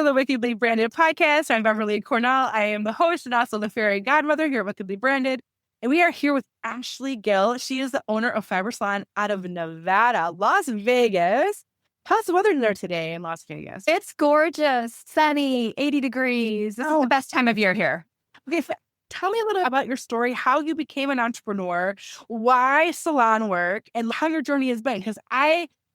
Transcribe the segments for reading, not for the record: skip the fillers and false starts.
the Wickedly Branded podcast. I'm Beverly Cornell. I am the host and also the fairy godmother here at Wickedly Branded. And we are here with Ashley Gill. She is the owner of Fibre Salon out of Nevada, Las Vegas. How's the weather there today in Las Vegas? It's gorgeous, sunny, 80 degrees. This is the best time of year here. Okay, tell me a little about your story, how you became an entrepreneur, why salon work, and how your journey has been. Because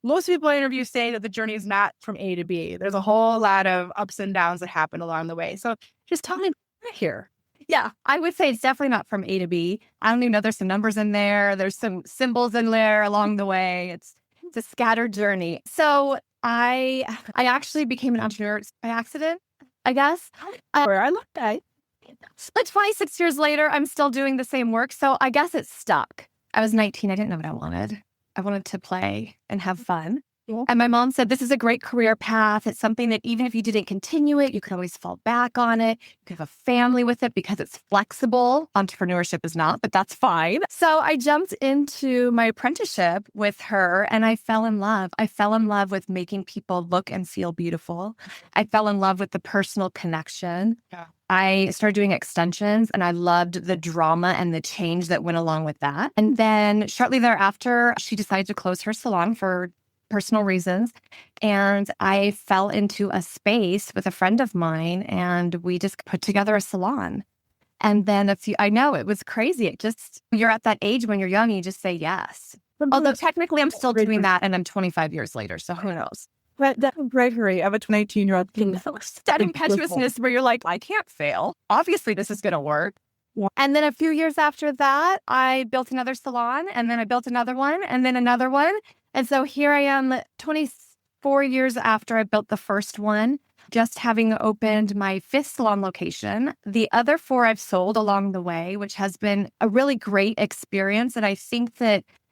most people I interview say that the journey is not from A to B. There's a whole lot of ups and downs that happen along the way. So just tell me here. Yeah, I would say it's definitely not from A to B. I don't even know. There's some numbers in there. There's some symbols in there along the way. It's a scattered journey. So I actually became an entrepreneur by accident, I guess. Where I looked at. But 26 years later, I'm still doing the same work. So I guess it stuck. I was 19. I didn't know what I wanted. I wanted to play and have fun. Yeah. And my mom said, this is a great career path. It's something that even if you didn't continue it, you could always fall back on it. You could have a family with it because it's flexible. Entrepreneurship is not, but that's fine. So I jumped into my apprenticeship with her and I fell in love. I fell in love with making people look and feel beautiful. I fell in love with the personal connection. Yeah. I started doing extensions and I loved the drama and the change that went along with that. And then shortly thereafter, she decided to close her salon for personal reasons. And I fell into a space with a friend of mine and we just put together a salon. And then I know it was crazy. You're at that age when you're young, you just say yes. Although technically I'm still doing that and I'm 25 years later. So who knows? But that bravery of a 19-year-old. That impetuousness where you're like, I can't fail. Obviously, this is going to work. Yeah. And then a few years after that, I built another salon and then I built another one and then another one. And so here I am 24 years after I built the first one, just having opened my 5th salon location. The other 4 I've sold along the way, which has been a really great experience. And I think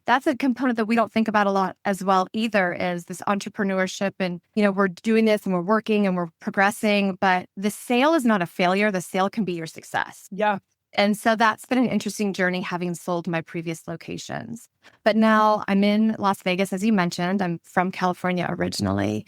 that's a component that we don't think about a lot as well either, is this entrepreneurship. And, we're doing this and we're working and we're progressing, but the sale is not a failure. The sale can be your success. Yeah. And so that's been an interesting journey having sold my previous locations. But now I'm in Las Vegas, as you mentioned. I'm from California originally.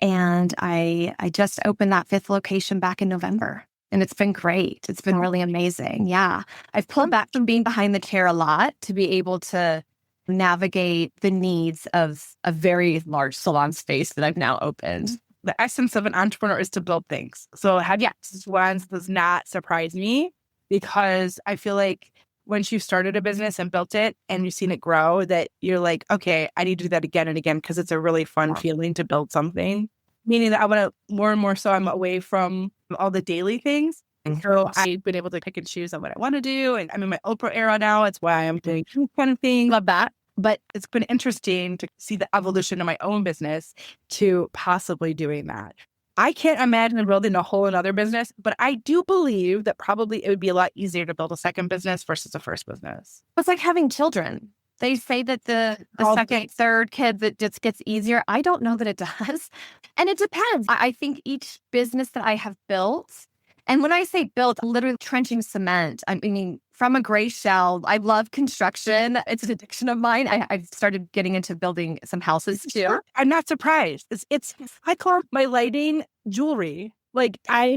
And I just opened that 5th location back in November. And it's been great. It's been really amazing. Yeah. I've pulled back from being behind the chair a lot to be able to navigate the needs of a very large salon space that I've now opened. The essence of an entrepreneur is to build things. So having ones does not surprise me because I feel like once you've started a business and built it and you've seen it grow, that you're like, okay, I need to do that again and again because it's a really fun feeling to build something. Meaning that I want to more and more so I'm away from all the daily things. So I've been able to pick and choose on what I want to do. And I'm in my Oprah era now. It's why I'm doing kind of thing. Love that. But it's been interesting to see the evolution of my own business to possibly doing that. I can't imagine building a whole another business, but I do believe that probably it would be a lot easier to build a second business versus a first business. It's like having children. They say that the second, third kid that just gets easier. I don't know that it does. And it depends. I think each business that I have built, and when I say built, literally trenching cement. I mean, from a gray shell, I love construction. It's an addiction of mine. I've started getting into building some houses too. I'm not surprised. I call my lighting jewelry. I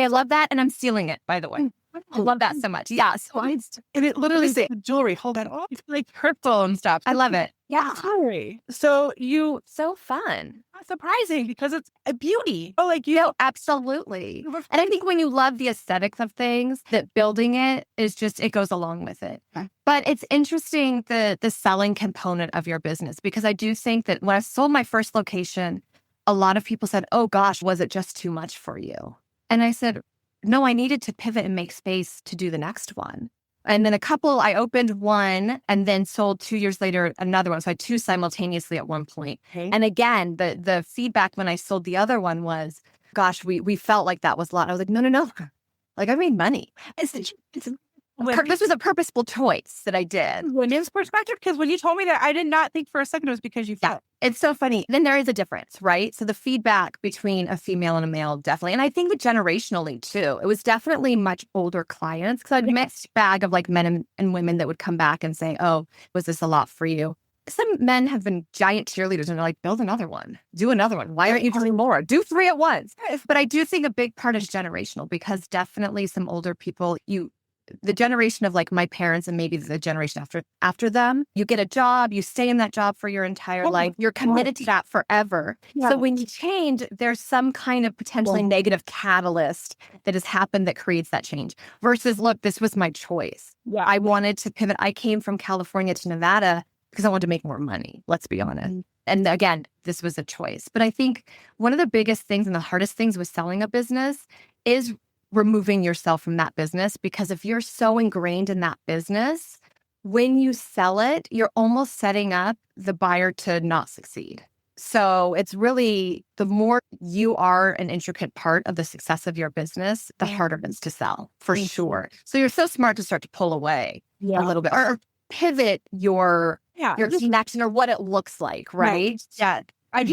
love that. And I'm stealing it, by the way. I love that so much. Yeah. And it literally says jewelry. Hold on. Oh, it's like hurtful and stuff. I love it. Yeah. Sorry. So fun. Surprising because it's a beauty. Absolutely. And I think when you love the aesthetics of things, that building it goes along with it. Okay. But it's interesting the selling component of your business, because I do think that when I sold my first location, a lot of people said, oh gosh, was it just too much for you? And I said, no, I needed to pivot and make space to do the next one. And then I opened one and then sold 2 years later another one. So I had 2 simultaneously at one point. Okay. And again, the feedback when I sold the other one was, gosh, we felt like that was a lot. I was like, no. Like, I made money. This was a purposeful choice that I did. Women's perspective, because when you told me that, I did not think for a second it was because you felt. It's so funny. Then there is a difference, right? So the feedback between a female and a male, definitely. And I think that generationally too, it was definitely much older clients, because I had a mixed bag of like men and women that would come back and say, oh, was this a lot for you? some men have been giant cheerleaders and they're like, build another one, do another one. Why aren't you doing more? Do 3 at once. But I do think a big part is generational, because definitely some older people, the generation of like my parents and maybe the generation after them, you get a job, you stay in that job for your entire life. You're committed to that forever. Yeah. So when you change, there's some kind of potentially negative catalyst that has happened that creates that change versus, look, this was my choice. Yeah. I wanted to pivot. I came from California to Nevada because I wanted to make more money. Let's be honest. Mm-hmm. And again, this was a choice. But I think one of the biggest things and the hardest things with selling a business is removing yourself from that business, because if you're so ingrained in that business, when you sell it, you're almost setting up the buyer to not succeed. So it's really, the more you are an intricate part of the success of your business, the harder it is to sell, for sure. So you're so smart to start to pull away a little bit or pivot your connection or what it looks like, right? Yeah. I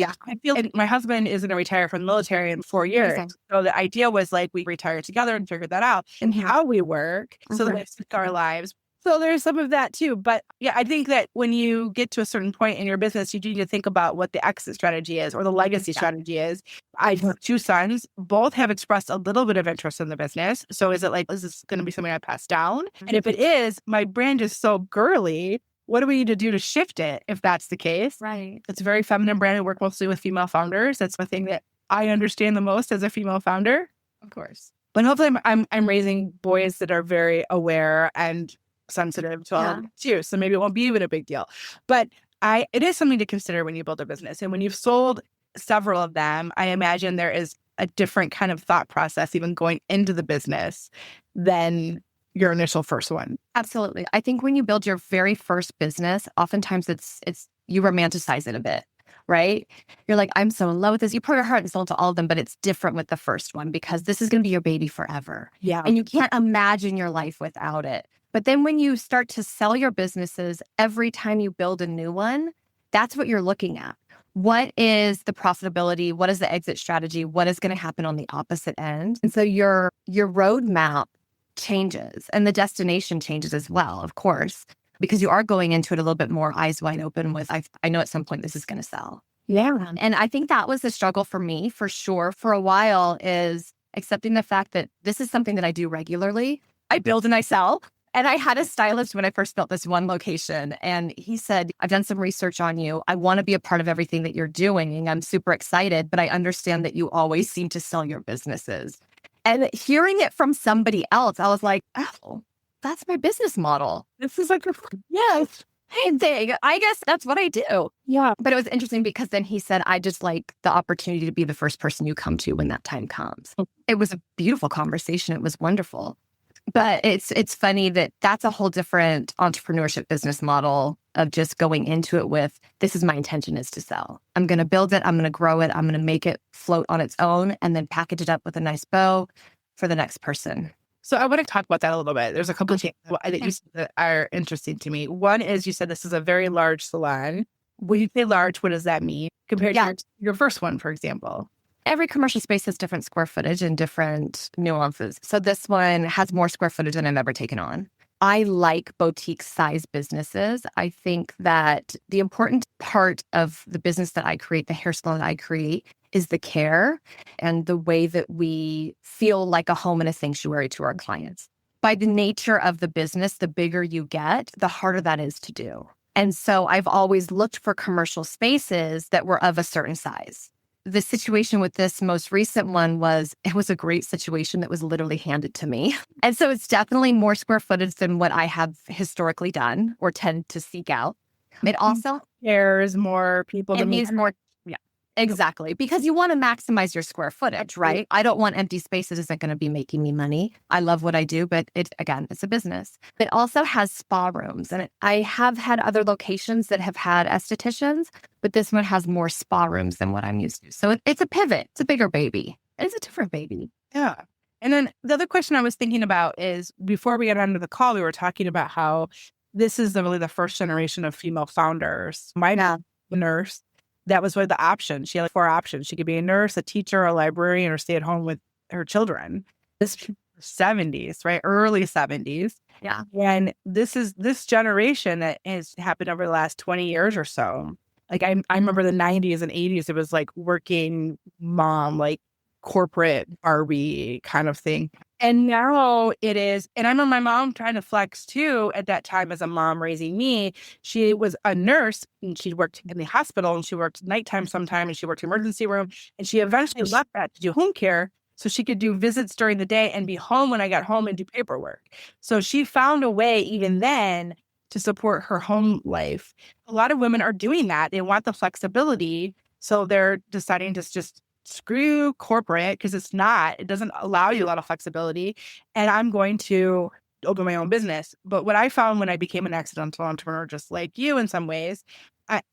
feel like my husband is going to retire from the military in 4 years. Exactly. So the idea was like we retire together and figure that out and how we work so that we sync our lives. So there's some of that too. But yeah, I think that when you get to a certain point in your business, you need to think about what the exit strategy is or the legacy strategy is. I have 2 sons. Both have expressed a little bit of interest in the business. So is this going to be something I pass down? And if it is, my brand is so girly. What do we need to do to shift it if that's the case? Right. It's a very feminine brand. I work mostly with female founders. That's the thing that I understand the most as a female founder. Of course. But hopefully I'm raising boys that are very aware and sensitive to all of that too. So maybe it won't be even a big deal. But it is something to consider when you build a business. And when you've sold several of them, I imagine there is a different kind of thought process even going into the business than your initial first one. Absolutely. I think when you build your very first business, oftentimes it's you romanticize it a bit, right? You're like, I'm so in love with this. You pour your heart and soul into all of them, but it's different with the first one because this is going to be your baby forever. Yeah. And you can't imagine your life without it. But then when you start to sell your businesses, every time you build a new one, that's what you're looking at. What is the profitability? What is the exit strategy? What is going to happen on the opposite end? And so your roadmap changes and the destination changes as well, of course, because you are going into it a little bit more eyes wide open with, I know at some point this is going to sell. Yeah. And I think that was the struggle for me, for sure, for a while, is accepting the fact that this is something that I do regularly. I build and I sell. And I had a stylist when I first built this one location, and he said, I've done some research on you. I want to be a part of everything that you're doing. And I'm super excited, but I understand that you always seem to sell your businesses. And hearing it from somebody else, I was like, oh, that's my business model. This is like, yes. Hey, I guess that's what I do. Yeah. But it was interesting because then he said, I just like the opportunity to be the first person you come to when that time comes. It was a beautiful conversation. It was wonderful. But it's funny that that's a whole different entrepreneurship business model of just going into it with, this is my intention is to sell. I'm going to build it. I'm going to grow it. I'm going to make it float on its own and then package it up with a nice bow for the next person. So I want to talk about that a little bit. There's a couple of things that you said that are interesting to me. One is you said this is a very large salon. When you say large, what does that mean compared to your first one, for example? Every commercial space has different square footage and different nuances. So this one has more square footage than I've ever taken on. I like boutique size businesses. I think that the important part of the business that I create, the hair salon that I create, is the care and the way that we feel like a home and a sanctuary to our clients. By the nature of the business, the bigger you get, the harder that is to do. And so I've always looked for commercial spaces that were of a certain size. The situation with this most recent one it was a great situation that was literally handed to me. And so it's definitely more square footage than what I have historically done or tend to seek out. It also there's more people. It needs more. Yeah, exactly. Because you want to maximize your square footage, right? I don't want empty spaces. Isn't going to be making me money. I love what I do, but it's a business. It also has spa rooms. And I have had other locations that have had estheticians, but this one has more spa rooms than what I'm used to. So it's a pivot. It's a bigger baby. It's a different baby. Yeah. And then the other question I was thinking about is, before we got onto the call, we were talking about how this is really the first generation of female founders. My nurse, that was one of the options. She had 4 options. She could be a nurse, a teacher, a librarian, or stay at home with her children. This 70s, right? Early 70s. Yeah. And this generation that has happened over the last 20 years or so. Like I remember the 90s and 80s, it was like working mom, like corporate Barbie kind of thing. And now it is, and I remember my mom trying to flex too at that time as a mom raising me. She was a nurse and she worked in the hospital and she worked nighttime sometime and she worked emergency room. And she eventually left that to do home care so she could do visits during the day and be home when I got home and do paperwork. So she found a way even then to support her home life. A lot of women are doing that. They want the flexibility. So they're deciding to just screw corporate because it doesn't allow you a lot of flexibility. And I'm going to open my own business. But what I found when I became an accidental entrepreneur, just like you in some ways,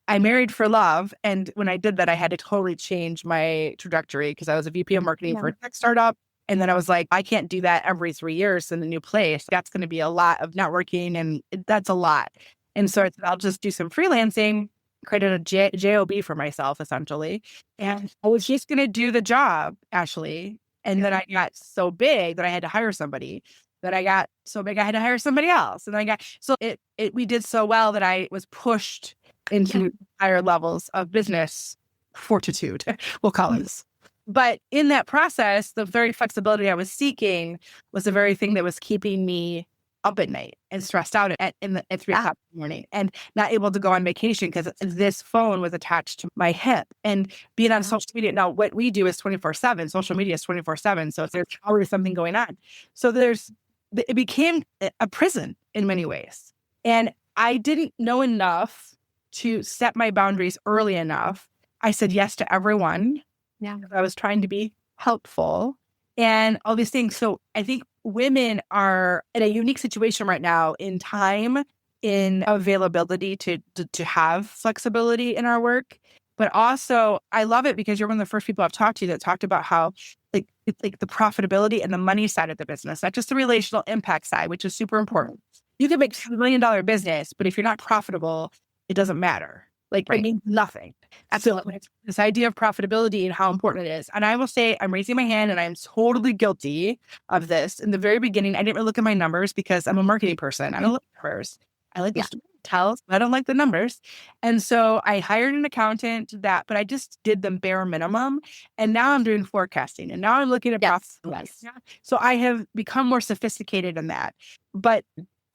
I married for love. And when I did that, I had to totally change my trajectory because I was a VP of marketing for a tech startup. And then I was like, I can't do that every 3 years in a new place. That's going to be a lot of networking and that's a lot. And so I'll just do some freelancing, created a JOB for myself, essentially. And I was just going to do the job, Ashley. And then I got so big that I had to hire somebody. That I got so big I had to hire somebody else. And then we did so well that I was pushed into higher levels of business fortitude, we'll call it. But in that process, the very flexibility I was seeking was the very thing that was keeping me up at night and stressed out at 3 o'clock in the morning and not able to go on vacation because this phone was attached to my hip and being on social media. Now, what we do is 24/7. Social media is 24/7. So there's always something going on. So it became a prison in many ways. And I didn't know enough to set my boundaries early enough. I said yes to everyone. Yeah. I was trying to be helpful and all these things. So I think women are in a unique situation right now in time, in availability to have flexibility in our work. But also, I love it because you're one of the first people I've talked to that talked about how it's like the profitability and the money side of the business, not just the relational impact side, which is super important. You can make $2 million business, but if you're not profitable, it doesn't matter. It means nothing. Absolutely. So this idea of profitability and how important it is. And I will say, I'm raising my hand and I'm totally guilty of this. In the very beginning, I didn't really look at my numbers because I'm a marketing person. I don't look at numbers. I like the tells, but I don't like the numbers. And so I hired an accountant but I just did the bare minimum. And now I'm doing forecasting and now I'm looking at profitability. Yeah. So I have become more sophisticated in that. But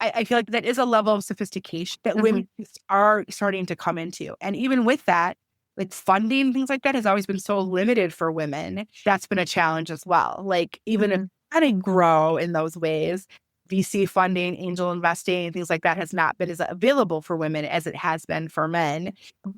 I feel like that is a level of sophistication that women are starting to come into. And even with that, like funding, things like that has always been so limited for women. That's been a challenge as well. Like even if I grow in those ways, VC funding, angel investing, things like that has not been as available for women as it has been for men.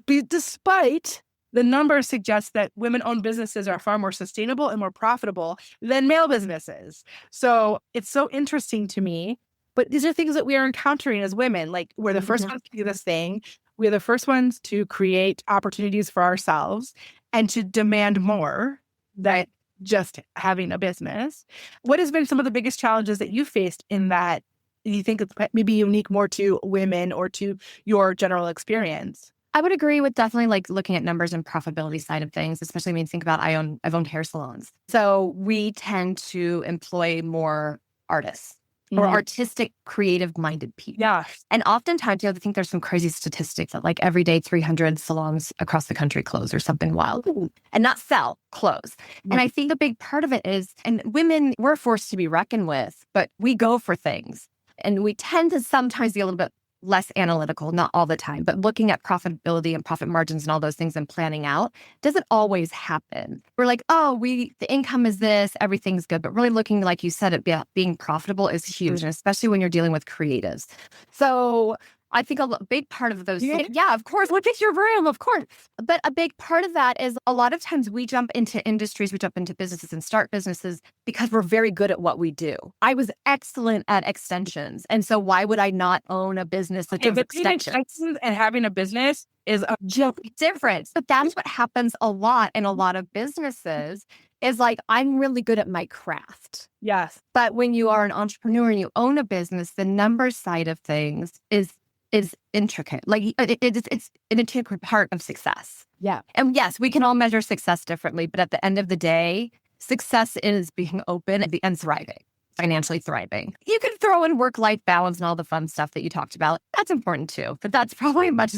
Despite the numbers suggest that women-owned businesses are far more sustainable and more profitable than male businesses. So it's so interesting to me. But these are things that we are encountering as women. Like we're the first ones to do this thing. We're the first ones to create opportunities for ourselves and to demand more than just having a business. What has been some of the biggest challenges that you faced in that you think it's maybe unique more to women or to your general experience? I would agree with definitely like looking at numbers and profitability side of things, especially when you think about I've owned hair salons. So we tend to employ more artists. Or artistic, creative-minded people. Yeah. And oftentimes, I think there's some crazy statistics that like every day 300 salons across the country close or something wild. And not sell, close. And I think a big part of it is, and women, we're forced to be reckoned with, but we go for things. And we tend to sometimes be a little bit less analytical, not all the time, but looking at profitability and profit margins and all those things and planning out doesn't always happen. We're like, the income is this, everything's good. But really looking, like you said, at being profitable is huge, and especially when you're dealing with creatives. So I think a big part of those, of course, look at your room, of course. But a big part of that is a lot of times we jump into industries, we jump into businesses and start businesses because we're very good at what we do. I was excellent at extensions. And so why would I not own a business that does extensions? And having a business is a different. But that's what happens a lot in a lot of businesses is like, I'm really good at my craft. Yes. But when you are an entrepreneur and you own a business, the numbers side of things is intricate. Like it's an integral part of success. Yeah. And yes, we can all measure success differently, but at the end of the day, success is being open and thriving. financially thriving. You can throw in work-life balance and all the fun stuff that you talked about. That's important too, but that's probably much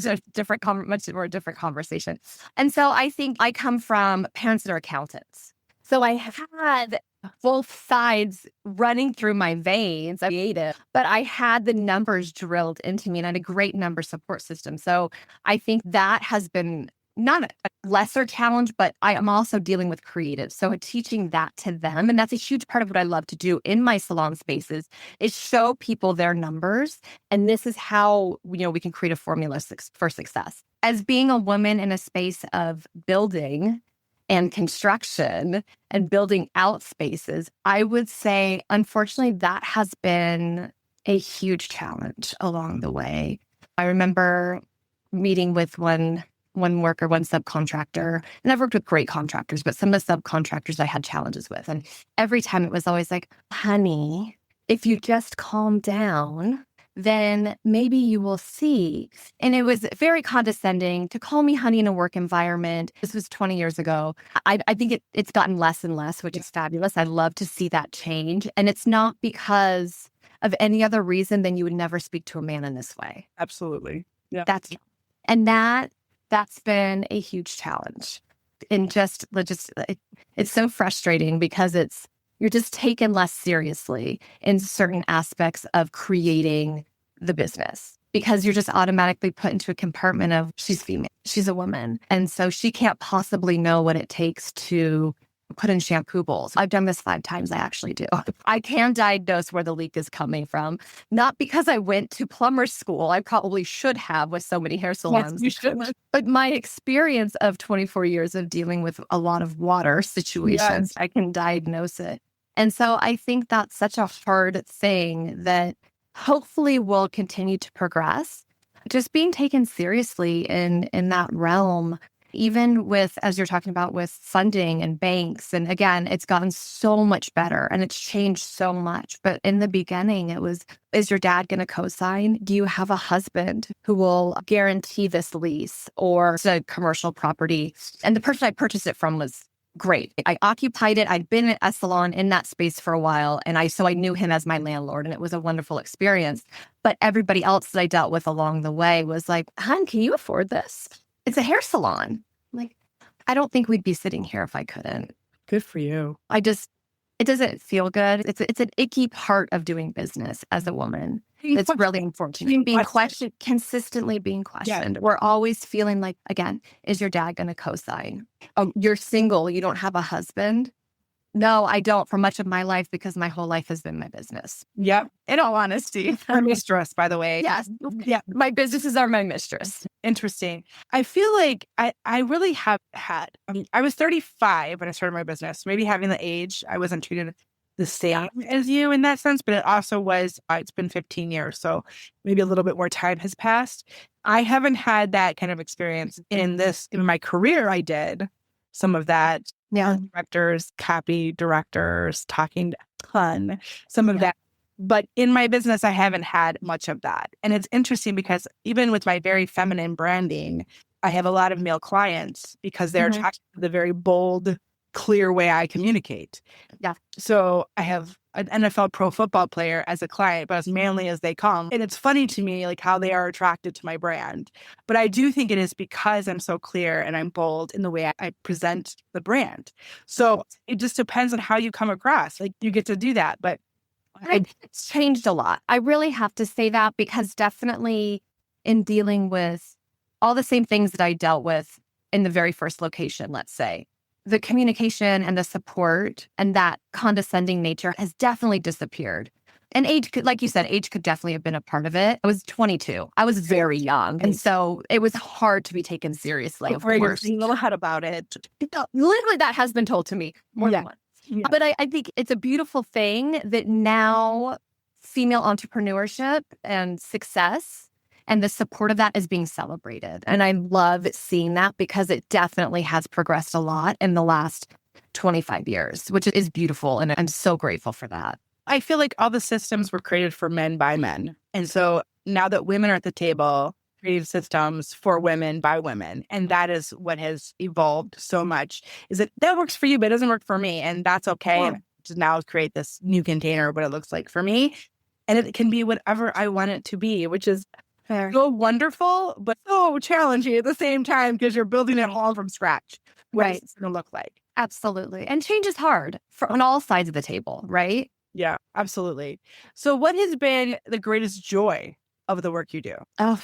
more different conversation. And so I think I come from parents that are accountants. So I have had both sides running through my veins. I ate it, but I had the numbers drilled into me and I had a great number support system. So I think that has been not a lesser challenge, but I am also dealing with creatives. So teaching that to them. And that's a huge part of what I love to do in my salon spaces is show people their numbers. And this is how, we can create a formula for success. As being a woman in a space of building and construction and building out spaces, I would say, unfortunately, that has been a huge challenge along the way. I remember meeting with one subcontractor, and I've worked with great contractors, but some of the subcontractors I had challenges with. And every time it was always like, honey, if you just calm down, then maybe you will see. And it was very condescending to call me honey in a work environment. This was 20 years ago. I think it's gotten less and less, which is fabulous. I love to see that change. And it's not because of any other reason than you would never speak to a man in this way. Absolutely. Yeah. That's been a huge challenge. And it's so frustrating because you're just taken less seriously in certain aspects of creating the business because you're just automatically put into a compartment of she's female, she's a woman. And so she can't possibly know what it takes to put in shampoo bowls. I've done this 5 times. I actually do. I can diagnose where the leak is coming from, not because I went to plumber school. I probably should have with so many hair salons. Yes, you should. But my experience of 24 years of dealing with a lot of water situations, I can diagnose it. And so I think that's such a hard thing that hopefully will continue to progress. Just being taken seriously in that realm, even with, as you're talking about, with funding and banks. And again, it's gotten so much better and it's changed so much. But in the beginning, it was, is your dad going to co-sign? Do you have a husband who will guarantee this lease or it's a commercial property? And the person I purchased it from was great. I occupied it. I'd been at a salon in that space for a while. And I knew him as my landlord and it was a wonderful experience. But everybody else that I dealt with along the way was like, hon, can you afford this? It's a hair salon. I'm like, I don't think we'd be sitting here if I couldn't. Good for you. It doesn't feel good. It's an icky part of doing business as a woman. It's really unfortunate. Being questioned, consistently being questioned. Yeah. We're always feeling like, again, is your dad going to co-sign? Oh, you're single. You don't have a husband. No, I don't for much of my life because my whole life has been my business. Yep. In all honesty. Our mistress, by the way. Yes. Yeah. My businesses are my mistress. Interesting. I feel like I really have had, I was 35 when I started my business. Maybe having the age, I wasn't treated the same as you in that sense, but it also was, it's been 15 years. So maybe a little bit more time has passed. I haven't had that kind of experience in my career. I did some of that. Yeah. Directors, copy directors, talking a ton, some of that. But in my business, I haven't had much of that. And it's interesting because even with my very feminine branding, I have a lot of male clients because they're attracted to the very bold, clear way I communicate. Yeah. So I have an NFL pro football player as a client, but as manly as they come. And it's funny to me, like how they are attracted to my brand. But I do think it is because I'm so clear and I'm bold in the way I present the brand. So it just depends on how you come across. Like you get to do that. But it's changed a lot. I really have to say that because definitely in dealing with all the same things that I dealt with in the very first location, let's say, the communication and the support and that condescending nature has definitely disappeared. And age, like you said, age could definitely have been a part of it. I was 22. I was very young. And so it was hard to be taken seriously, of course. You know how about it. Literally, that has been told to me more than once. Yeah. But I think it's a beautiful thing that now female entrepreneurship and success and the support of that is being celebrated. And I love seeing that because it definitely has progressed a lot in the last 25 years, which is beautiful. And I'm so grateful for that. I feel like all the systems were created for men by men. And so now that women are at the table, creative systems for women by women. And that is what has evolved so much, is that works for you, but it doesn't work for me. And that's okay. Yeah. to now create this new container, what it looks like for me. And it can be whatever I want it to be, which is so wonderful, but so challenging at the same time because you're building it all from scratch. What Right. it's going to look like. Absolutely. And change is hard on all sides of the table, right? Yeah, absolutely. So what has been the greatest joy of the work you do? Oh,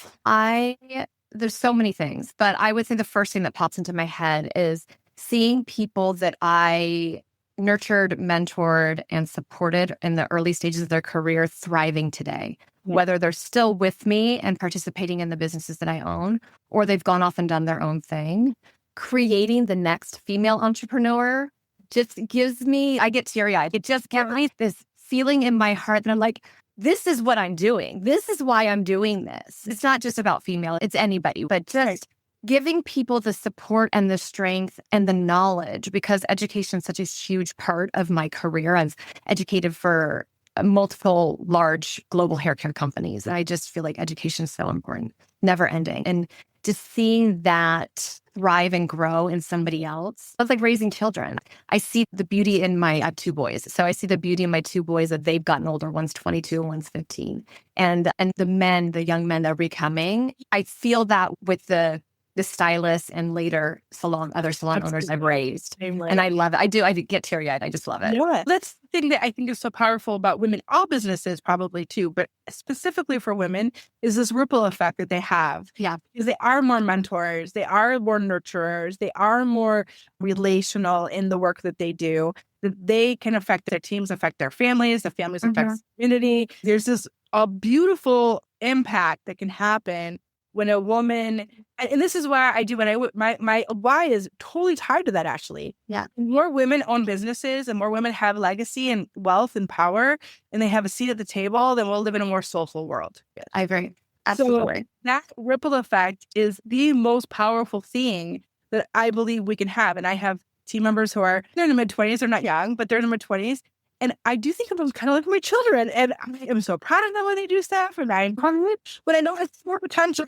there's so many things, but I would say the first thing that pops into my head is seeing people that I nurtured, mentored, and supported in the early stages of their career thriving today, whether they're still with me and participating in the businesses that I own, or they've gone off and done their own thing. Creating the next female entrepreneur just I get teary-eyed. It just gives me this feeling in my heart that I'm like, this is what I'm doing. This is why I'm doing this. It's not just about female, it's anybody, but just giving people the support and the strength and the knowledge, because education is such a huge part of my career. I've educated for multiple large global hair care companies. And I just feel like education is so important, never ending. And just seeing that thrive and grow in somebody else. It's like raising children. I see the beauty in I have two boys. So I see the beauty in my two boys that they've gotten older. One's 22 and one's 15. And the young men that are becoming, I feel that with the stylists and later other salon owners I've raised. And I love it. I do get teary-eyed. I just love it. Yeah. That's the thing that I think is so powerful about women, all businesses probably too, but specifically for women, is this ripple effect that they have. Yeah. Because they are more mentors, they are more nurturers, they are more relational in the work that they do, that they can affect their teams, affect their families, the families affect the community. There's this a beautiful impact that can happen when a woman, and this is why I do my why is totally tied to that, Ashley. Yeah. More women own businesses and more women have legacy and wealth and power, and they have a seat at the table, then we'll live in a more soulful world. I agree. Absolutely. So that ripple effect is the most powerful thing that I believe we can have. And I have team members who they're in the mid-20s, they're not young, but they're in the mid-20s. And I do think of them kind of like my children. And I am so proud of them when they do stuff. And I'm confident when I know it's more potential.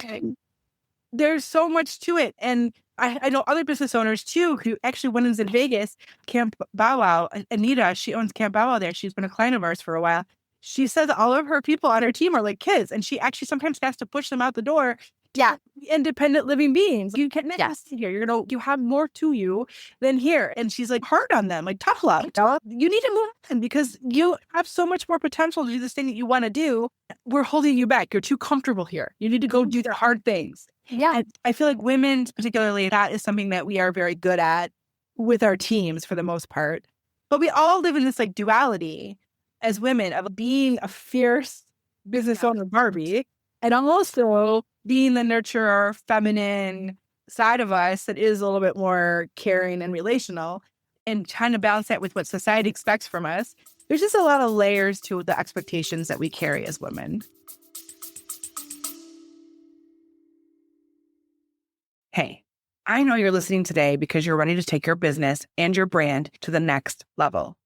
There's so much to it. And I know other business owners too, who actually went in Vegas, Camp Bow Wow. Anita, she owns Camp Bow Wow there. She's been a client of ours for a while. She says all of her people on her team are like kids. And she actually sometimes has to push them out the door. Yeah. Independent living beings. You can't nest here. You have more to you than here. And she's like hard on them, like tough love. You need to move on because you have so much more potential to do this thing that you want to do. We're holding you back. You're too comfortable here. You need to go do the hard things. Yeah. And I feel like women, particularly, that is something that we are very good at with our teams for the most part. But we all live in this like duality as women of being a fierce business owner Barbie and also being the nurturer, feminine side of us that is a little bit more caring and relational, and trying to balance that with what society expects from us. There's just a lot of layers to the expectations that we carry as women. Hey, I know you're listening today because you're ready to take your business and your brand to the next level.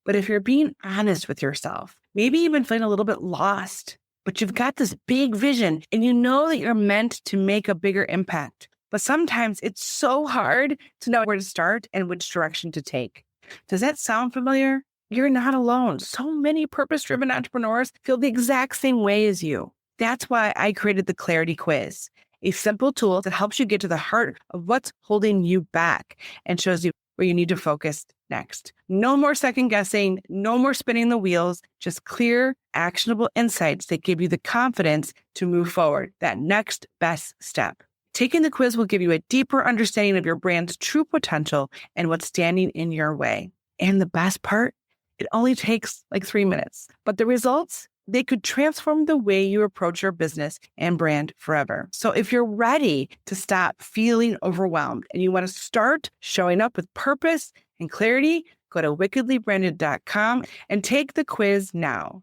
But if you're being honest with yourself, maybe even feeling a little bit lost, but you've got this big vision and you know that you're meant to make a bigger impact. But sometimes it's so hard to know where to start and which direction to take. Does that sound familiar? You're not alone. So many purpose-driven entrepreneurs feel the exact same way as you. That's why I created the Clarity Quiz, a simple tool that helps you get to the heart of what's holding you back and shows you where you need to focus next. No more second guessing, no more spinning the wheels, just clear, actionable insights that give you the confidence to move forward, that next best step. Taking the quiz will give you a deeper understanding of your brand's true potential and what's standing in your way. And the best part, it only takes like 3 minutes, but the results, they could transform the way you approach your business and brand forever. So if you're ready to stop feeling overwhelmed and you want to start showing up with purpose and clarity, go to wickedlybranded.com and take the quiz now.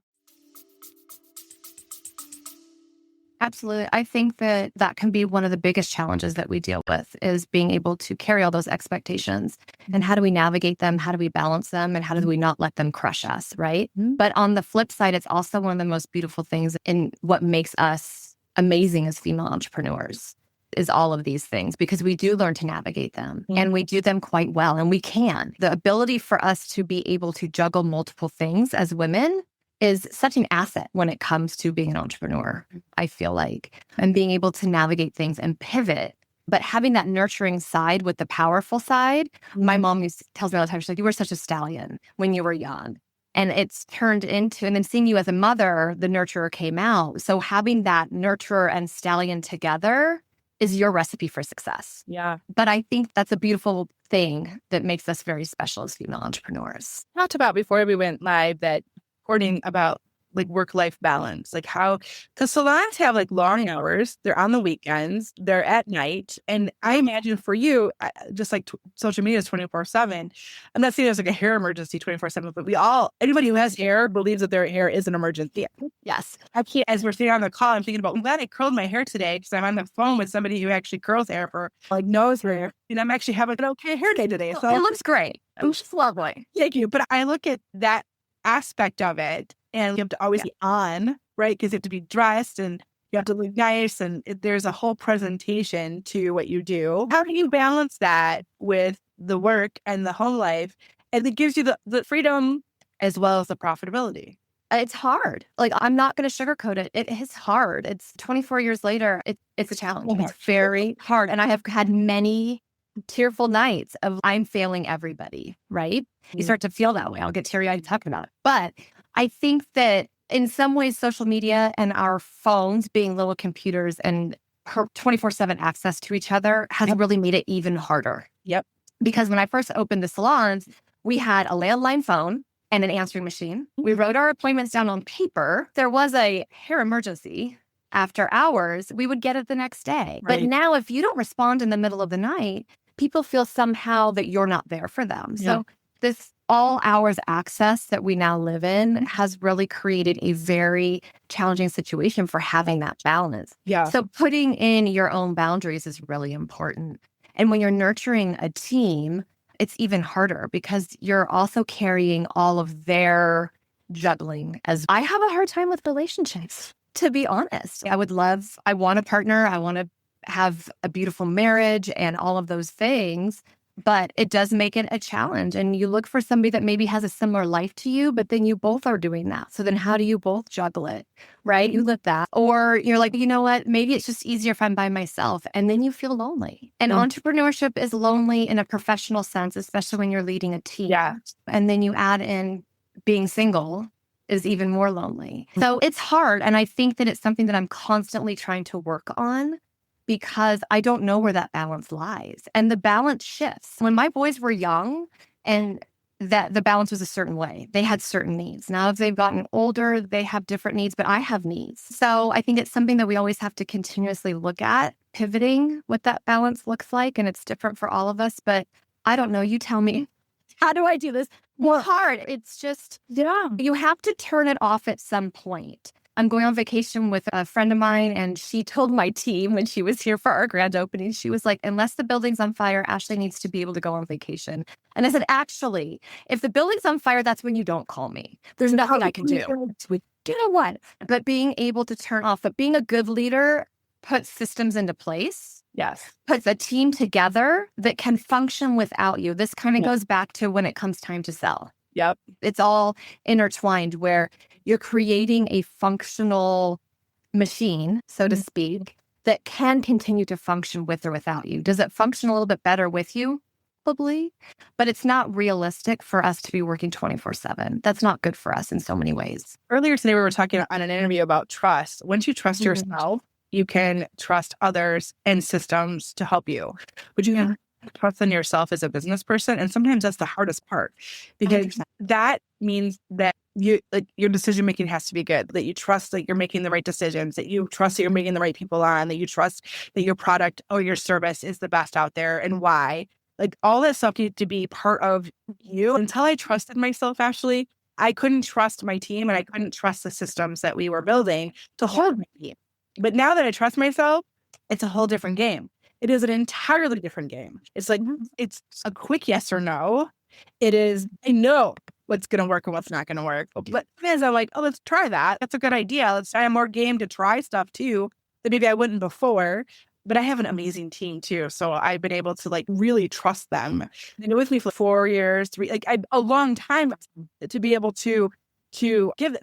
Absolutely. I think that can be one of the biggest challenges that we deal with is being able to carry all those expectations. And how do we navigate them? How do we balance them? And how do we not let them crush us, right? But on the flip side, it's also one of the most beautiful things in what makes us amazing as female entrepreneurs is all of these things because we do learn to navigate them and we do them quite well. And we can. The ability for us to be able to juggle multiple things as women is such an asset when it comes to being an entrepreneur, I feel like, and being able to navigate things and pivot. But having that nurturing side with the powerful side, my mom tells me all the time, she's like, you were such a stallion when you were young. And it's turned into, and then seeing you as a mother, the nurturer came out. So having that nurturer and stallion together is your recipe for success. Yeah. But I think that's a beautiful thing that makes us very special as female entrepreneurs. Talked about before we went live that recording about like work-life balance, like how, because salons have like long hours, they're on the weekends, they're at night. And I imagine for you, just like social media is 24/7. I'm not saying it's like a hair emergency 24/7, but anybody who has hair believes that their hair is an emergency. Yes. I can't, as we're sitting on the call, I'm thinking about, I'm glad I curled my hair today because I'm on the phone with somebody who actually curls hair for like nose hair. And I'm actually having an okay hair day today. So it looks great. It's just lovely. Thank you. But I look at that aspect of it and you have to always be on, right? Because you have to be dressed and you have to look nice. And there's a whole presentation to what you do. How do you balance that with the work and the home life? And it gives you the freedom as well as the profitability. It's hard. Like, I'm not going to sugarcoat it. It is hard. It's 24 years later. It's a challenge. It's very hard. And I have had many tearful nights of I'm failing everybody, right? You start to feel that way. I'll get teary-eyed talking about it. But I think that in some ways, social media and our phones being little computers and 24/7 access to each other has really made it even harder. Yep. Because when I first opened the salons, we had a landline phone and an answering machine. We wrote our appointments down on paper. There was a hair emergency after hours, we would get it the next day. Right. But now if you don't respond in the middle of the night, people feel somehow that you're not there for them. Yeah. So this all hours access that we now live in has really created a very challenging situation for having that balance. Yeah. So putting in your own boundaries is really important. And when you're nurturing a team, it's even harder because you're also carrying all of their juggling. As I have a hard time with relationships, to be honest. I want a partner. I want to have a beautiful marriage and all of those things. But it does make it a challenge. And you look for somebody that maybe has a similar life to you, but then you both are doing that. So then how do you both juggle it, right? You live that. Or you're like, you know what? Maybe it's just easier if I'm by myself. And then you feel lonely. And entrepreneurship is lonely in a professional sense, especially when you're leading a team. Yeah. And then you add in being single is even more lonely. So it's hard. And I think that it's something that I'm constantly trying to work on, because I don't know where that balance lies. And the balance shifts. When my boys were young and that the balance was a certain way, they had certain needs. Now, if they've gotten older, they have different needs, but I have needs. So I think it's something that we always have to continuously look at, pivoting what that balance looks like. And it's different for all of us, but I don't know. You tell me, how do I do this? Well, it's hard. It's just, you have to turn it off at some point. I'm going on vacation with a friend of mine, and she told my team when she was here for our grand opening, she was like, unless the building's on fire, Ashley needs to be able to go on vacation. And I said, actually, if the building's on fire, that's when you don't call me. There's nothing I can do. You know what? But being able to turn off, but being a good leader puts systems into place. Yes. Puts a team together that can function without you. This kind of goes back to when it comes time to sell. Yep. It's all intertwined where you're creating a functional machine, so to speak, that can continue to function with or without you. Does it function a little bit better with you? Probably. But it's not realistic for us to be working 24/7. That's not good for us in so many ways. Earlier today, we were talking on an interview about trust. Once you trust yourself, you can trust others and systems to help you. But you can trust in yourself as a business person. And sometimes that's the hardest part, because 100%. That means that your decision making has to be good, that you trust that you're making the right decisions, that you trust that you're making the right people on, that you trust that your product or your service is the best out there and why. Like all that stuff needs to be part of you. Until I trusted myself, Ashley, I couldn't trust my team and I couldn't trust the systems that we were building to hold my team. But now that I trust myself, it's a whole different game. It is an entirely different game. It's like, it's a quick yes or no. It is, I know what's going to work and what's not going to work. But as I'm like, oh, let's try that. That's a good idea. I have more game to try stuff too that maybe I wouldn't before. but I have an amazing team too. So I've been able to like really trust them. They've been with me for 4 years, a long time to be able to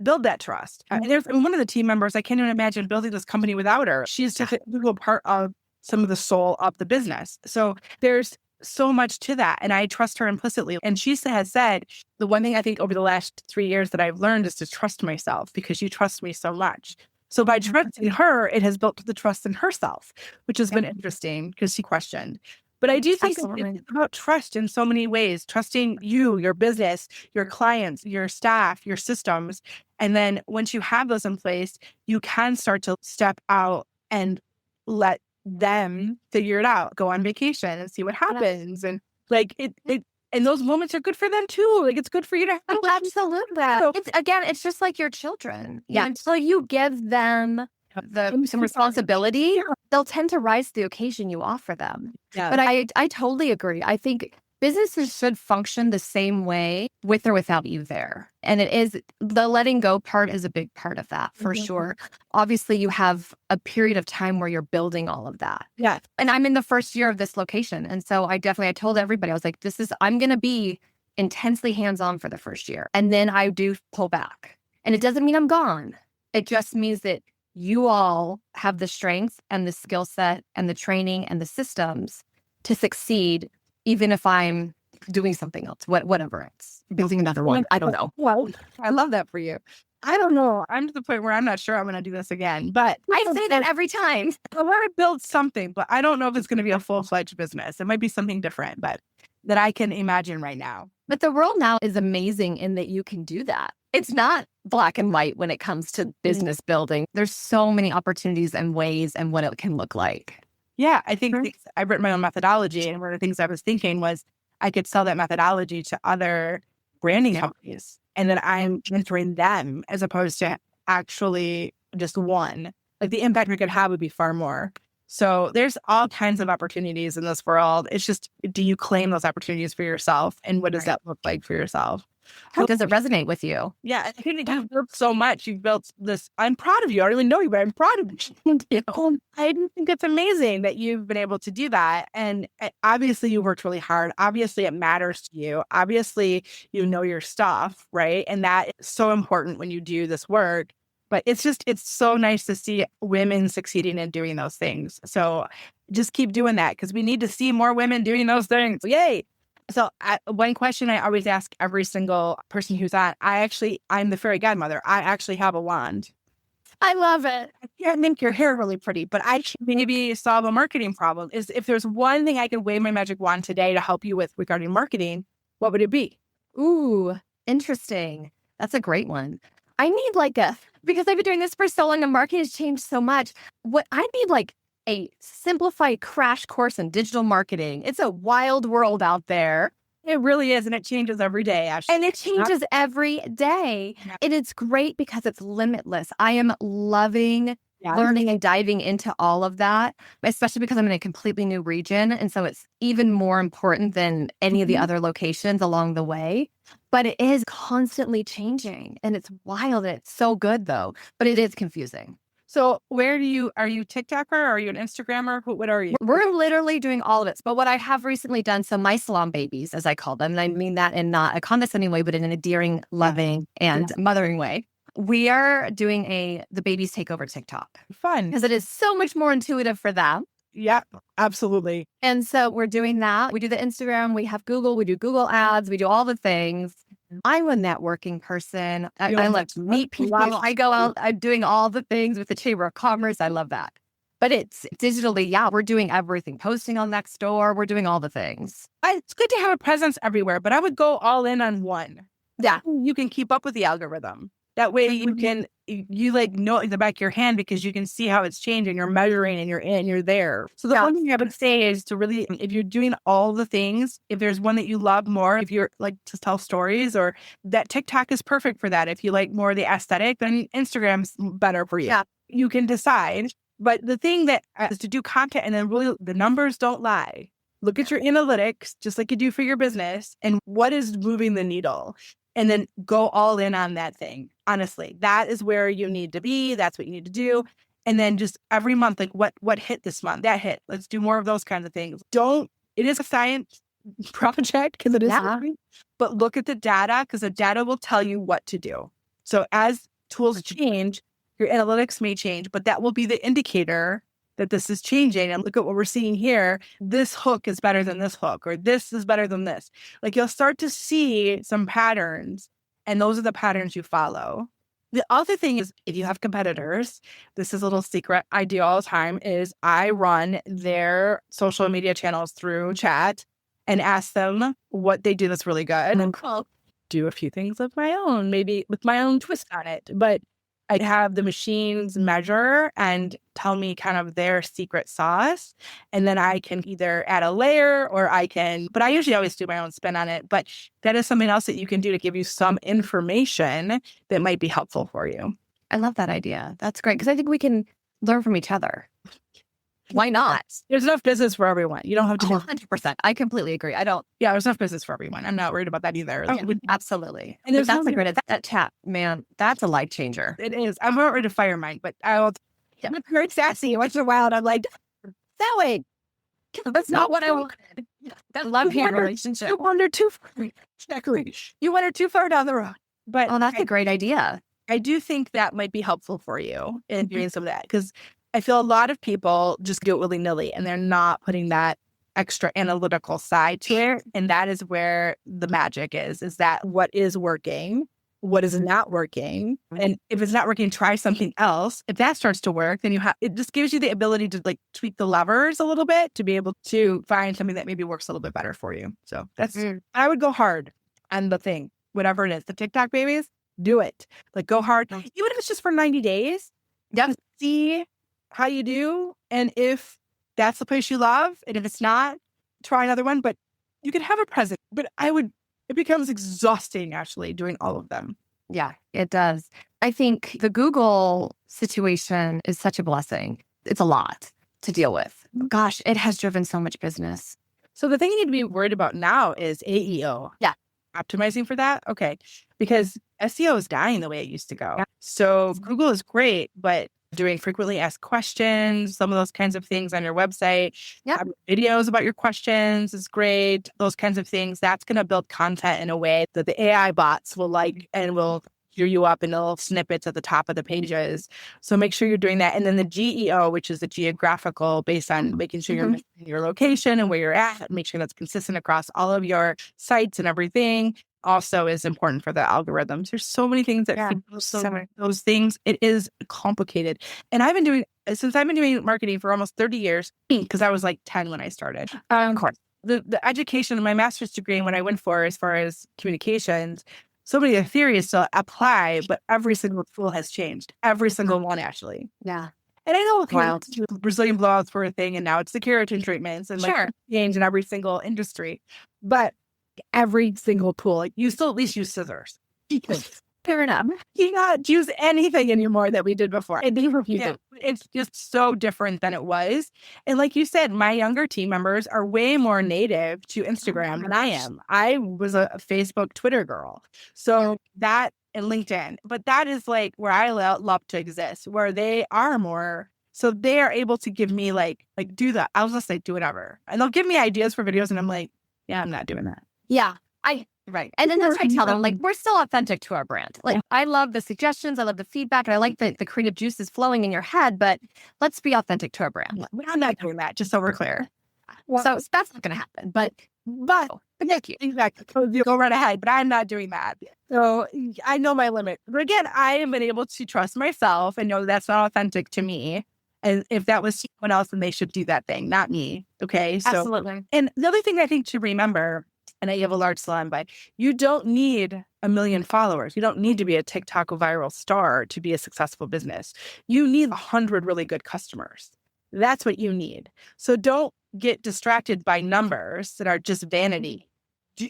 build that trust. There's one of the team members, I can't even imagine building this company without her. She's just a little part of some of the soul of the business. So there's so much to that. And I trust her implicitly. And she has said, the one thing I think over the last 3 years that I've learned is to trust myself because you trust me so much. So by trusting her, it has built the trust in herself, which has been interesting because she questioned. But I do think it's about trust in so many ways, trusting you, your business, your clients, your staff, your systems. And then once you have those in place, you can start to step out and let them figure it out, go on vacation and see what happens. And like and those moments are good for them too. Like it's good for you to have. Absolutely. So, it's just like your children. Yeah. Until you give them some responsibility, they'll tend to rise to the occasion you offer them. Yeah. But I totally agree. I think businesses should function the same way with or without you there. And it is the letting go part is a big part of that for sure. Obviously, you have a period of time where you're building all of that. Yeah. And I'm in the first year of this location. And so I told everybody, I was like, I'm going to be intensely hands-on for the first year. And then I do pull back. And it doesn't mean I'm gone. It just means that you all have the strength and the skill set and the training and the systems to succeed, even if I'm doing something else, whatever it's building another one. I don't know. Well, I love that for you. I don't know. I'm to the point where I'm not sure I'm going to do this again, but I say that every time. I want to build something, but I don't know if it's going to be a full-fledged business. It might be something different, but that I can imagine right now. But the world now is amazing in that you can do that. It's not black and white when it comes to business building. There's so many opportunities and ways and what it can look like. Yeah, I think I've written my own methodology, and one of the things I was thinking was I could sell that methodology to other branding companies, and then I'm mentoring them as opposed to actually just one. Like the impact we could have would be far more. So there's all kinds of opportunities in this world. It's just, do you claim those opportunities for yourself, and what does that look like for yourself? How does it resonate with you? Yeah, I think you've built so much. You've built this. I'm proud of you. I don't even know you, but I'm proud of you. I think it's amazing that you've been able to do that. And obviously, you worked really hard. Obviously, it matters to you. Obviously, you know your stuff, right? And that is so important when you do this work. But it's so nice to see women succeeding in doing those things. So just keep doing that because we need to see more women doing those things. Yay. So one question I always ask every single person who's on, I'm the fairy godmother. I actually have a wand. I love it. I can't make your hair really pretty, but I can maybe solve a marketing problem. Is if there's one thing I could wave my magic wand today to help you with regarding marketing, what would it be? Ooh, interesting. That's a great one. I need because I've been doing this for so long and marketing has changed so much. I need a simplified crash course in digital marketing. It's a wild world out there. It really is. And it changes every day, Ashley. And it changes every day. Yeah. And it's great because it's limitless. I am loving learning and diving into all of that, especially because I'm in a completely new region. And so it's even more important than any of the other locations along the way. But it is constantly changing and it's wild. And it's so good though, but it is confusing. So are you TikToker? Are you an Instagrammer? What are you? We're literally doing all of it. But what I have recently done, so my salon babies, as I call them, and I mean that in not a condescending way, but in an endearing, loving, and mothering way. We are doing the babies take over TikTok. Fun. Because it is so much more intuitive for them. Yeah, absolutely. And so we're doing that. We do the Instagram, we have Google, we do Google ads, we do all the things. I'm a networking person. I love to meet people. I go out, I'm doing all the things with the Chamber of Commerce. I love that. But it's digitally, we're doing everything. Posting on Nextdoor, we're doing all the things. It's good to have a presence everywhere, but I would go all in on one. Yeah. You can keep up with the algorithm. That way you can, know in the back of your hand because you can see how it's changing. You're measuring and you're there. So the one thing I would say is to really, if you're doing all the things, if there's one that you love more, if you're like to tell stories or that TikTok is perfect for that. If you like more of the aesthetic, then Instagram's better for you. Yeah. You can decide. But the thing that is to do content and then really the numbers don't lie. Look at your analytics, just like you do for your business and what is moving the needle. And then go all in on that thing. Honestly, that is where you need to be. That's what you need to do. And then just every month, like what hit this month? That hit. Let's do more of those kinds of things. It is a science project because it is, but look at the data because the data will tell you what to do. So as tools change, your analytics may change, but that will be the indicator that this is changing. And look at what we're seeing here. This hook is better than this hook, or this is better than this. Like you'll start to see some patterns, and those are the patterns you follow. The other thing is, if you have competitors, this is a little secret I do all the time, is I run their social media channels through chat and ask them what they do that's really good. And then I'll do a few things of my own, maybe with my own twist on it. But I have the machines measure and tell me kind of their secret sauce. And then I can either add a layer but I usually always do my own spin on it. But that is something else that you can do to give you some information that might be helpful for you. I love that idea. That's great. Because I think we can learn from each other. Why not? There's enough business for everyone. You don't have to. 100%. I completely agree. Yeah, there's enough business for everyone. I'm not worried about that either. Absolutely. And that's a great, that chat, man, that's a life changer. It is. I'm not ready to fire mine, but I'm very sassy. Once in a while, and I'm like, that way. That's not what I wanted. That love-hate relationship. You wandered too far. Exactly. You wandered too far down the road. But that's a great idea. I do think that might be helpful for you in doing some of that, because I feel a lot of people just do it willy-nilly and they're not putting that extra analytical side to it. And that is where the magic is that what is working, what is not working. And if it's not working, try something else. If that starts to work, then it just gives you the ability to like tweak the levers a little bit to be able to find something that maybe works a little bit better for you. So I would go hard on the thing, whatever it is. The TikTok babies, do it. Like go hard, even if it's just for 90 days. Yeah. See how you do, and if that's the place you love, and if it's not, try another one. But you can have a present. But it becomes exhausting actually doing all of them. Yeah, it does. I think the Google situation is such a blessing. It's a lot to deal with. Gosh, it has driven so much business. So the thing you need to be worried about now is AEO. Yeah. Optimizing for that. Okay. Because SEO is dying the way it used to go. Yeah. So Google is great, but doing frequently asked questions, some of those kinds of things on your website, videos about your questions is great. Those kinds of things, that's going to build content in a way that the AI bots will like and will hear you up in little snippets at the top of the pages. So make sure you're doing that. And then the GEO, which is the geographical, based on making sure you're mentioning your location and where you're at, make sure that's consistent across all of your sites and everything, also is important for the algorithms. There's so many things that those things. It is complicated. And since I've been doing marketing for almost 30 years, because I was like 10 when I started. Of course, the education, my master's degree, when I went for as far as communications, so many of the theories still apply, but every single tool has changed. Every single one, Ashley. Yeah. And I know Brazilian blowouts were a thing, and now it's the keratin treatments and change in every single industry. But every single tool, like you still at least use scissors. Fair enough. You not use anything anymore that we did before. It's just so different than it was. And like you said, my younger team members are way more native to Instagram than I am. I was a Facebook, Twitter girl. So that and LinkedIn, but that is like where I love to exist, where they are more. So they are able to give me like do that. I'll just say do whatever. And they'll give me ideas for videos and I'm like, yeah, I'm not doing that. Yeah. Right. And then that's what I tell them, like, we're still authentic to our brand. Like, I love the suggestions. I love the feedback. And I like the creative juices flowing in your head, but let's be authentic to our brand. I'm not doing that, just so we're clear. So that's not going to happen. But thank you. Exactly. You go right ahead, but I'm not doing that. So I know my limit. But again, I have been able to trust myself and know that's not authentic to me. And if that was someone else, then they should do that thing, not me. Okay. So, absolutely. And the other thing I think to remember, and I have a large salon, but you don't need 1 million followers. You don't need to be a TikTok viral star to be a successful business. You need 100 really good customers. That's what you need. So don't get distracted by numbers that are just vanity.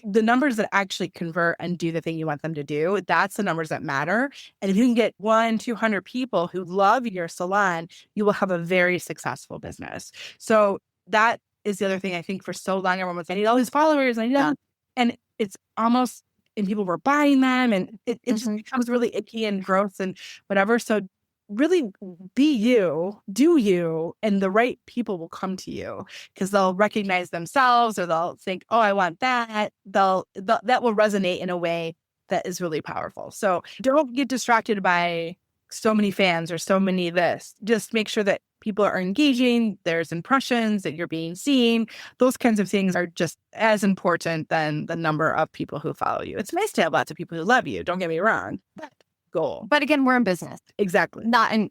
The numbers that actually convert and do the thing you want them to do, that's the numbers that matter. And if you can get 100-200 people who love your salon, you will have a very successful business. So that is the other thing. I think for so long, everyone was, I need all these followers. And it's almost, and people were buying them and it just becomes really icky and gross and whatever. So really be you, do you, and the right people will come to you because they'll recognize themselves or they'll think, oh, I want that. That will resonate in a way that is really powerful. So don't get distracted by so many fans or so many this. Just make sure that people are engaging, there's impressions, that you're being seen. Those kinds of things are just as important than the number of people who follow you. It's nice to have lots of people who love you. Don't get me wrong. But goal. But again, we're in business. Exactly.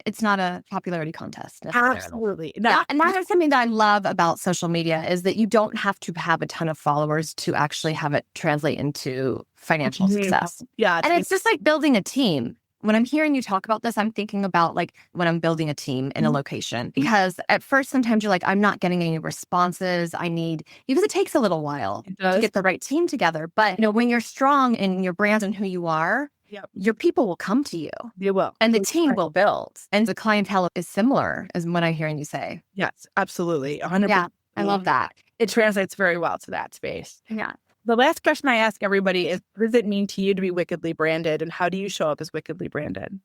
It's not a popularity contest. Absolutely. Yeah, and that is something that I love about social media is that you don't have to have a ton of followers to actually have it translate into financial success. Yeah. And it's just like building a team. When I'm hearing you talk about this, I'm thinking about like when I'm building a team in a location, because at first, sometimes you're like, I'm not getting any responses. Because it takes a little while to get the right team together. But when you're strong in your brand and who you are, your people will come to you. They will. And the team will build. And the clientele is similar as what I'm hearing you say. Yes, absolutely. 100%. Yeah, I love that. It translates very well to that space. Yeah. The last question I ask everybody is, what does it mean to you to be wickedly branded? And how do you show up as wickedly branded?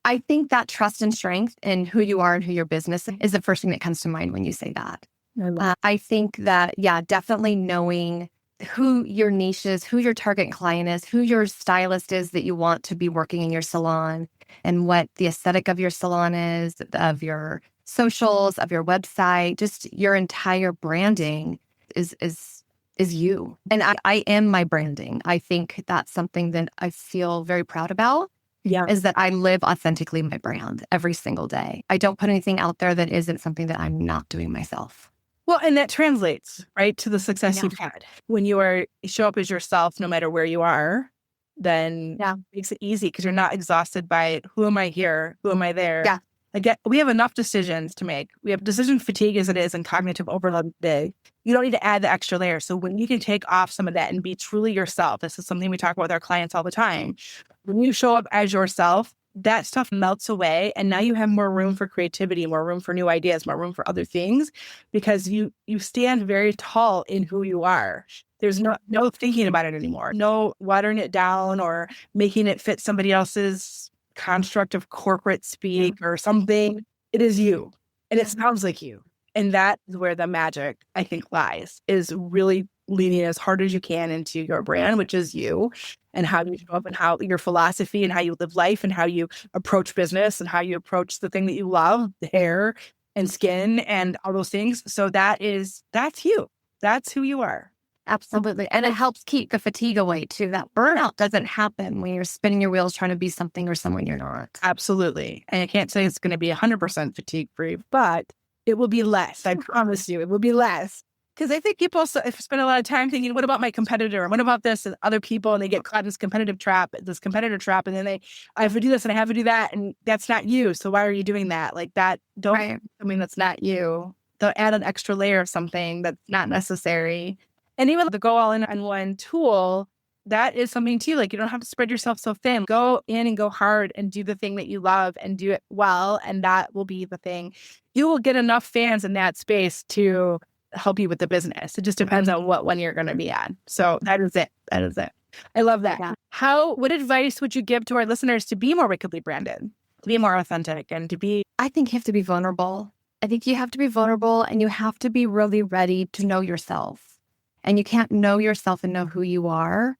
I think that trust and strength in who you are and who your business is the first thing that comes to mind when you say that. I think that, definitely knowing who your niche is, who your target client is, who your stylist is that you want to be working in your salon, and what the aesthetic of your salon is, of your socials, of your website, just your entire branding is you. And I am my branding. I think that's something that I feel very proud about. Yeah. Is that I live authentically my brand every single day. I don't put anything out there that isn't something that I'm not doing myself. Well, and that translates, right, to the success you've had. When you show up as yourself, no matter where you are, then it makes it easy because you're not exhausted by who am I here? Who am I there? Yeah. Again, we have enough decisions to make. We have decision fatigue as it is and cognitive overload today. You don't need to add the extra layer. So when you can take off some of that and be truly yourself, this is something we talk about with our clients all the time. When you show up as yourself, that stuff melts away. And now you have more room for creativity, more room for new ideas, more room for other things, because you stand very tall in who you are. There's no thinking about it anymore. No watering it down or making it fit somebody else's construct of corporate speak or something. It is you. And it sounds like you. And that is where the magic, I think, lies, is really leaning as hard as you can into your brand, which is you, and how you show up and how your philosophy and how you live life and how you approach business and how you approach the thing that you love, the hair and skin and all those things. So that's you. That's who you are. Absolutely. And it helps keep the fatigue away too. That burnout doesn't happen when you're spinning your wheels trying to be something or someone you're not. Absolutely. And I can't say it's going to be 100% fatigue free, but it will be less. I promise you, it will be less. Because I think people spend a lot of time thinking, what about my competitor? And what about this and other people? And they get caught in this competitor trap. And then I have to do this and I have to do that. And that's not you. So why are you doing that? Like that, that's not you. Don't add an extra layer of something that's not necessary. And even the go all in on one tool, that is something too. Like you don't have to spread yourself so thin. Go in and go hard and do the thing that you love and do it well. And that will be the thing. You will get enough fans in that space to help you with the business. It just depends on what one you're going to be at. So that is it. I love that. Yeah. What advice would you give to our listeners to be more wickedly branded, to be more authentic, and to be? I think you have to be vulnerable. I think you have to be vulnerable and you have to be really ready to know yourself. And you can't know yourself and know who you are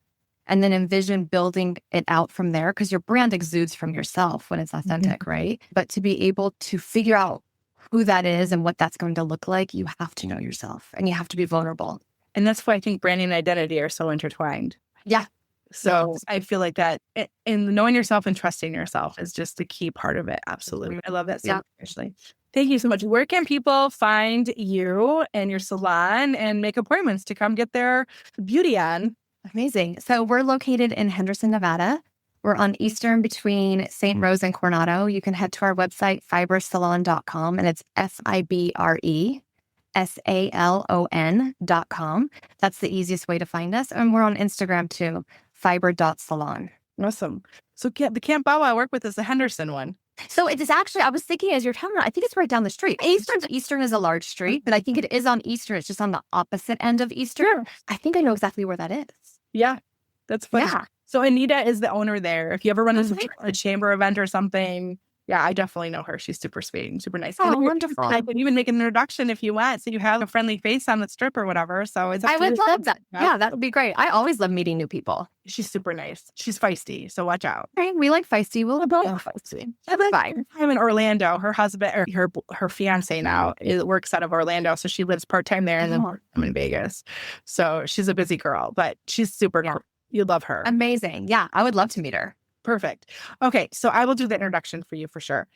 and then envision building it out from there, because your brand exudes from yourself when it's authentic, right? But to be able to figure out who that is and what that's going to look like, you have to know yourself and you have to be vulnerable. And that's why I think branding and identity are so intertwined. Yeah. So I feel like that in knowing yourself and trusting yourself is just the key part of it. Absolutely. I love that so much, Ashley. Thank you so much. Where can people find you and your salon and make appointments to come get their beauty on? Amazing. So we're located in Henderson, Nevada. We're on Eastern between St. Rose and Coronado. You can head to our website, fibresalon.com, and it's FIBRESALON.com. That's the easiest way to find us. And we're on Instagram too, fibre.salon. Awesome. So the Camp Bow Wow I work with is the Henderson one. So it is actually, I was thinking as you're telling me, I think it's right down the street. Eastern is a large street, but I think it is on Eastern. It's just on the opposite end of Eastern. Sure. I think I know exactly where that is. Yeah, that's funny. Yeah. So Anita is the owner there. If you ever run into a chamber event or something, Yeah, I definitely know her. She's super sweet and super nice. Oh, And wonderful. I can even make an introduction if you want. So you have a friendly face on the strip or whatever. So it's up I to would you. love that. Yeah, that would be great. I always love meeting new people. She's super nice. She's feisty. So watch out. Right? We like feisty. We'll both feisty. That's fine. I'm in Orlando. Her husband or her fiance now works out of Orlando. So she lives part-time there and then I'm in Vegas. So she's a busy girl, but she's super cool. You love her. Amazing. Yeah, I would love to meet her. Perfect. Okay, so I will do the introduction for you for sure.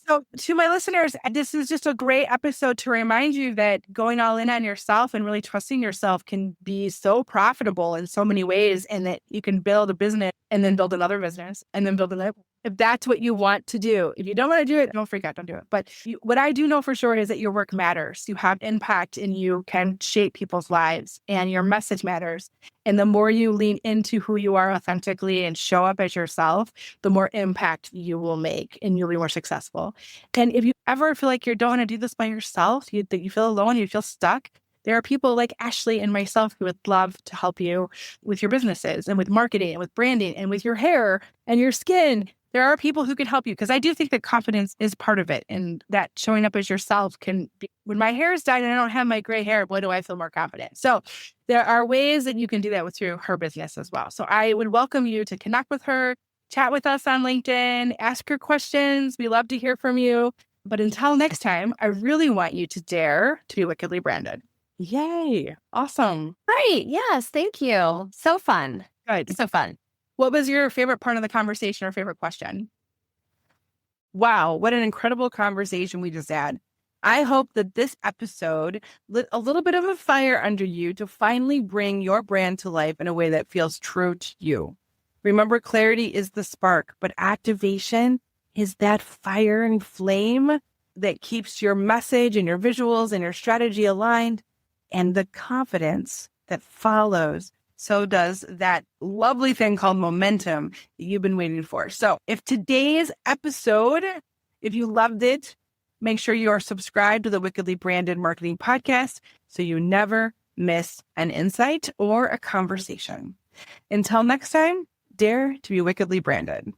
So to my listeners, this is just a great episode to remind you that going all in on yourself and really trusting yourself can be so profitable in so many ways, and that you can build a business and then build another business and then build another. If that's what you want to do. If you don't want to do it, don't freak out, don't do it. But what I do know for sure is that your work matters. You have impact and you can shape people's lives and your message matters. And the more you lean into who you are authentically and show up as yourself, the more impact you will make and you'll be more successful. And if you ever feel like you don't want to do this by yourself, that you feel alone, you feel stuck, there are people like Ashley and myself who would love to help you with your businesses and with marketing and with branding and with your hair and your skin. There are people who can help you because I do think that confidence is part of it, and that showing up as yourself can be, when my hair is dyed and I don't have my gray hair, boy, do I feel more confident. So there are ways that you can do that with her business as well. So I would welcome you to connect with her, chat with us on LinkedIn, ask her questions. We love to hear from you. But until next time, I really want you to dare to be wickedly branded. Yay. Awesome. Great. Yes. Thank you. So fun. Good. So fun. What was your favorite part of the conversation or favorite question? Wow, what an incredible conversation we just had. I hope that this episode lit a little bit of a fire under you to finally bring your brand to life in a way that feels true to you. Remember, clarity is the spark, but activation is that fire and flame that keeps your message and your visuals and your strategy aligned, and the confidence that follows. So does that lovely thing called momentum that you've been waiting for. So if today's episode, if you loved it, make sure you are subscribed to the Wickedly Branded Marketing Podcast so you never miss an insight or a conversation. Until next time, dare to be wickedly branded.